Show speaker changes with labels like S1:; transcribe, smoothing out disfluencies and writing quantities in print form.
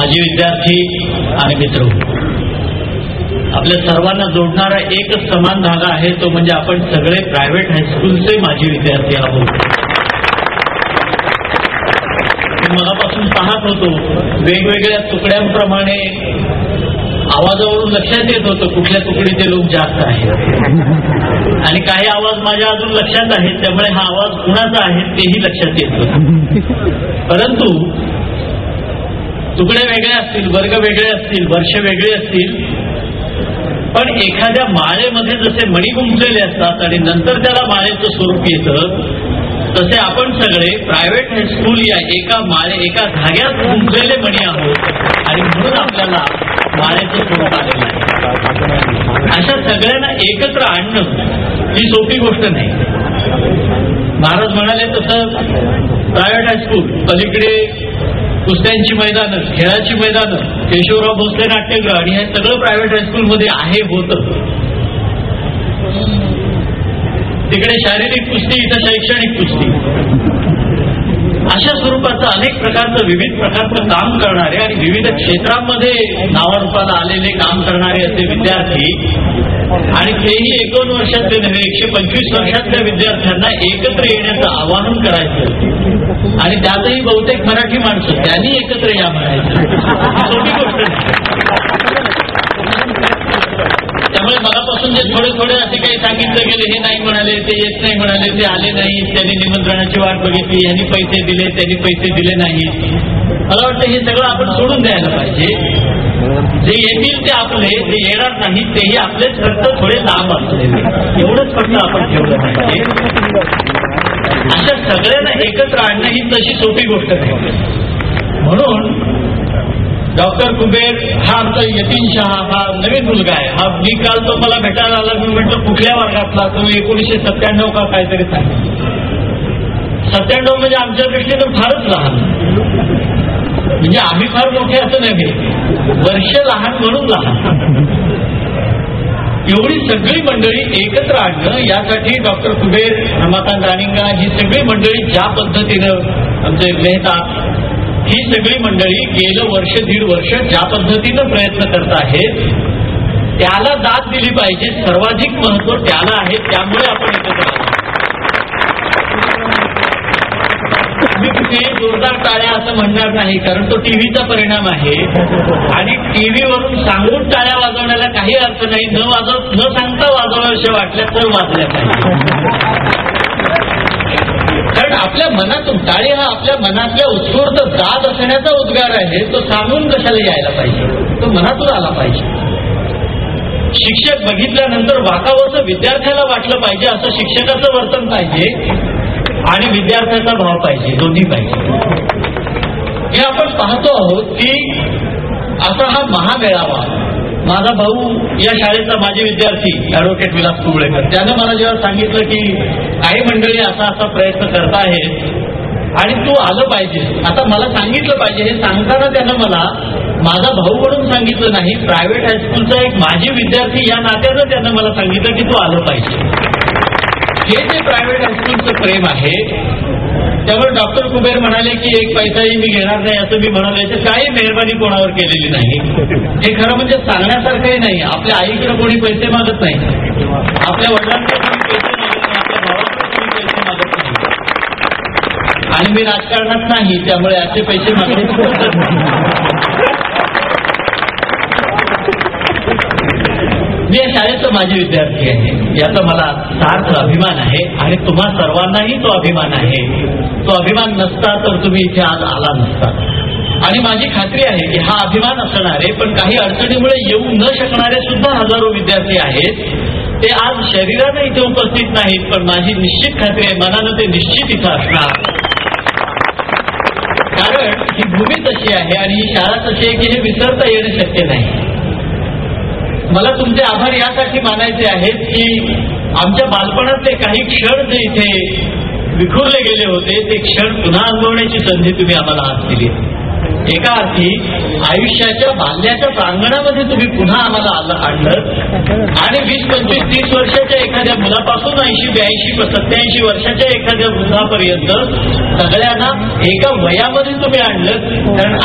S1: माजी विद्यार्थी आणि मित्र, आपल्या सर्वांना जोडणारा एकच समान धागा आहे, तो म्हणजे आपण सगळे प्रायव्हेट हायस्कूलचे माजी विद्यार्थी आहोत. मगापासून पाहत होतो, वेगवेगळ्या तुकड्यांप्रमाणे आवाजावरून लक्षात येत होतं कुठल्या तुकडीचे लोक जास्त आहेत, आणि काही आवाज माझ्या अजून लक्षात आहेत, त्यामुळे हा आवाज कुणाचा आहे तेही लक्षात येत होतं. परंतु तुकडे वेगळे असतील, वर्ग वेगळे असतील, वर्ष वेगळे असतील, पण एखाद्या माळेमध्ये जसे मणी गुंफलेले असतात आणि नंतर त्याला माळेचं स्वरूप येतं, तसे आपण सगळे प्रायव्हेट हायस्कूल या एका धाग्यात गुंफलेले मणी आहोत, आणि म्हणून आपल्याला माळेचं स्वरूप आलेलं आहे. अशा सगळ्यांना एकत्र आणणं ही सोपी गोष्ट नाही. महाराज म्हणाले तसं प्रायव्हेट हायस्कूल, पलीकडे कुस्त्यांची मैदानं, खेळाची मैदानं, केशवराव भोसले नाट्यगृह, आणि हे सगळं प्रायव्हेट हायस्कूलमध्ये आहे होतं. तिकडे शारीरिक कुस्ती, इथं शैक्षणिक कुस्ती. अशा स्वरूपाचं अनेक प्रकारचं, विविध प्रकारचं काम करणारे आणि विविध क्षेत्रांमध्ये नावारूपाला आलेले काम करणारे असे विद्यार्थी, आणि तेही 1-2 वर्षातले नव्हे, 125 वर्षातल्या विद्यार्थ्यांना एकत्र येण्याचं आवाहन करायचं, आणि त्यातही बहुतेक मराठी माणसं, त्यांनी एकत्र या म्हणायचं, सोपी गोष्ट नाही. त्यामुळे मगापासून जे थोडे असे काही सांगितलं गेले, हे नाही म्हणाले, ते येत नाही म्हणाले, ते आले नाही, त्यांनी निमंत्रणाची वाट बघितली, यांनी पैसे दिले, त्यांनी पैसे दिले नाही, मला वाटतं हे सगळं आपण सोडून द्यायला पाहिजे. जे येतील ते आपले, जे येणार नाही तेही आपलेच, फक्त थोडे लांब असलेले, एवढंच फक्त आपण ठेवलं पाहिजे. अशा सगळ्यांना एकत्र आणणं ही तशी सोपी गोष्ट नाही. म्हणून डॉक्टर कुबेर हा आमचा यतीन शहा, हा नवीन मुलगा आहे. हा मी काल तो मला भेटायला आला, मी म्हटलं कुठल्या वर्गातला, तो 1997 का काहीतरी सांगितलं. 97 म्हणजे आमच्या दृष्टीनं फारच लहान, म्हणजे आम्ही फार मोठे असं नव्हे, वर्ष लहान म्हणून लहान. एवढी सगळी मंडळी एकत्र आणणं, यासाठी डॉक्टर कुबेर, रमाकांत राणिंगा, ही सगळी मंडळी ज्या पद्धतीनं, आमचे मेहता, ही सगळी मंडळी गेलं 1-1.5 वर्ष ज्या पद्धतीनं प्रयत्न करत आहेत, त्याला दाद दिली पाहिजे. सर्वाधिक महत्व त्याला आहे, त्यामुळे आपण एकत्र आलो. मी कुठे जोरदार टाळ्या असं म्हणणार नाही, कारण तो टीव्हीचा परिणाम आहे, आणि टीव्हीवरून सांगून टाळ्या वाजवण्याला काही अर्थ नाही. न सांगता वाजवाव्याशा वाटल्या तर वाजल्या पाहिजे, कारण आपल्या मनातून टाळी हा आपल्या मनातल्या उत्स्फूर्त दाद असण्याचा उद्गार आहे. तो सांगून कशाला यायला पाहिजे, तो मनातून आला पाहिजे. शिक्षक बघितल्यानंतर वाकावंसं विद्यार्थ्याला वाटलं पाहिजे, असं शिक्षकाचं वर्तन पाहिजे, आणि विद्यार्थ्याचा भाव पाहिजे, दोन्ही पाहिजे. हे आपण पाहतो आहोत की असा हा महामेळावा. माझा भाऊ या शाळेचा माजी विद्यार्थी ॲडव्होकेट विलास कुबळेकर, त्यानं मला जेव्हा सांगितलं की काही मंडळी असा प्रयत्न करतायत आणि तू आलं पाहिजे, आता मला सांगितलं पाहिजे. हे सांगताना त्यानं मला माझा भाऊ म्हणून सांगितलं नाही, प्रायव्हेट हायस्कूलचा एक माजी विद्यार्थी या नात्यानं त्यानं मला सांगितलं की तू आलं पाहिजे. हे जे प्रायव्हेट हायस्कूलचं प्रेम आहे, त्यामुळे डॉक्टर कुबेर म्हणाले की 1 पैसाही मी घेणार नाही, असं मी म्हणालो. याची काही मेहरबानी कोणावर केलेली नाही. हे खरं म्हणजे सांगण्यासारखंही नाही. आपल्या आईकडे कोणी पैसे मागत नाही, आपल्या वडिलांकडे कोणी पैसे मागत नाही, आपल्या भावाकडे कोणी पैसे मागत नाही, आणि मी राजकारणात नाही, त्यामुळे असे पैसे मागत. मी या शाळेचा माजी विद्यार्थी आहे, याचा मला सार्थ अभिमान आहे, आणि तुम्हा सर्वांनाही तो अभिमान आहे. तो अभिमान नसता तर तुम्ही इथे आज आला नसता, आणि माझी खात्री आहे की हा अभिमान असणारे पण काही अडचणीमुळे येऊ न शकणारे सुद्धा हजारो विद्यार्थी आहेत. ते आज शरीरानं इथे उपस्थित नाहीत, पण माझी निश्चित खात्री आहे मनानं ते निश्चित इथं असणार, कारण ही भूमी तशी आहे आणि ही शाळा तशी आहे की हे विसरता येणं शक्य नाही. मला तुमचे आभार यासाठी मानायचे आहेत की आमच्या बालपणातले काही क्षण जे इथे विखुरले गेले होते, ते क्षण पुन्हा अनुभवण्याची संधी तुम्ही आम्हाला आज दिली. एका अर्थी आयुष्याच्या बाल्याच्या प्रांगणामध्ये तुम्ही पुन्हा आम्हाला आणलं, आणि 20, 25, 30 वर्षाच्या एखाद्या मुलापासून 80, 82, 87 वर्षाच्या एखाद्या वृद्धापर्यंत सगळ्यांना एका वयामध्ये तुम्ही आणलं. कारण